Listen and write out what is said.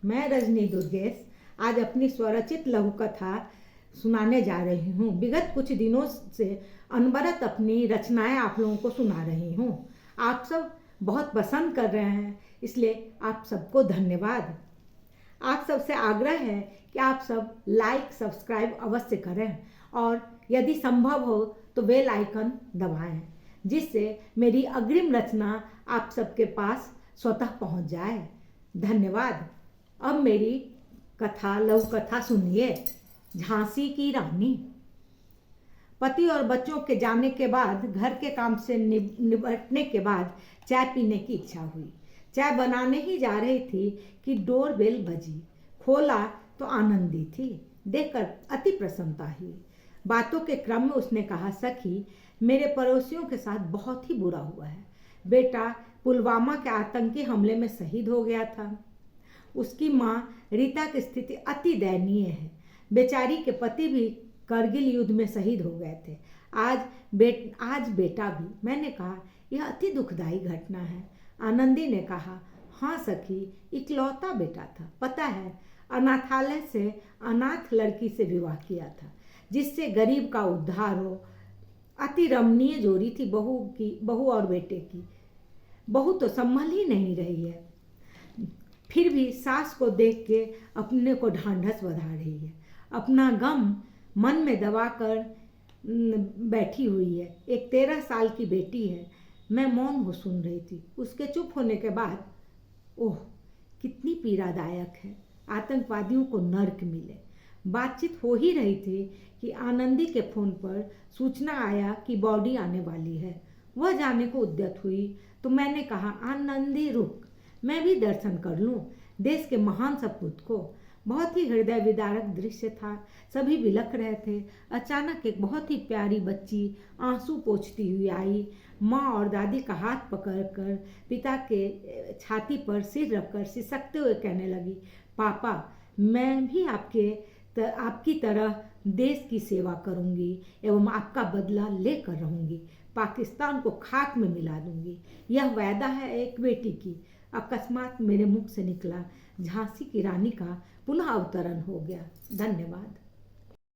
मैं रजनी दुर्गेश आज अपनी स्वरचित लघु कथा सुनाने जा रही हूँ। विगत कुछ दिनों से अनवरत अपनी रचनाएं आप लोगों को सुना रही हूँ। आप सब बहुत पसंद कर रहे हैं, इसलिए आप सबको धन्यवाद। आप सबसे आग्रह है कि आप सब लाइक सब्सक्राइब अवश्य करें और यदि संभव हो तो बेल आइकन दबाएं, जिससे मेरी अग्रिम रचना आप सबके पास स्वतः पहुंच जाए। धन्यवाद। अब मेरी कथा लघु कथा सुनिए। झांसी की रानी। पति और बच्चों के जाने के बाद घर के काम से निपटने के बाद चाय पीने की इच्छा हुई। चाय बनाने ही जा रही थी कि डोरबेल बजी। खोला तो आनंदी थी। देखकर अति प्रसन्नता हुई। बातों के क्रम में उसने कहा, सखी, मेरे पड़ोसियों के साथ बहुत ही बुरा हुआ है। बेटा पुलवामा के आतंकी हमले में शहीद हो गया था। उसकी माँ रीता की स्थिति अति दयनीय है। बेचारी के पति भी करगिल युद्ध में शहीद हो गए थे। आज बेटा भी। मैंने कहा, यह अति दुखदायी घटना है। आनंदी ने कहा, हाँ सखी, इकलौता बेटा था। पता है, अनाथालय से अनाथ लड़की से विवाह किया था, जिससे गरीब का उद्धार हो। अति रमणीय जोड़ी थी बहू और बेटे की। बहू तो संभल ही नहीं रही है, फिर भी सास को देख के अपने को ढांढस बंधा रही है। अपना गम मन में दबा कर बैठी हुई है। एक 13 साल की बेटी है। मैं मौन हो सुन रही थी। उसके चुप होने के बाद, ओह कितनी पीड़ादायक है। आतंकवादियों को नर्क मिले। बातचीत हो ही रही थी कि आनंदी के फोन पर सूचना आया कि बॉडी आने वाली है। वह जाने को उद्यत हुई तो मैंने कहा, आनंदी रुक, मैं भी दर्शन कर लूं देश के महान सपूत को। बहुत ही हृदय विदारक दृश्य था। सभी बिलख रहे थे। अचानक एक बहुत ही प्यारी बच्ची आंसू पोंछती हुई आई। माँ और दादी का हाथ पकड़कर पिता के छाती पर सिर रखकर सिसकते हुए कहने लगी, पापा, मैं भी आपकी तरह देश की सेवा करूंगी एवं आपका बदला लेकर रहूंगी। पाकिस्तान को खाक में मिला दूंगी। यह वायदा है एक बेटी की। अकस्मात मेरे मुख से निकला। झांसी की रानी का पुनः अवतरण हो गया। धन्यवाद।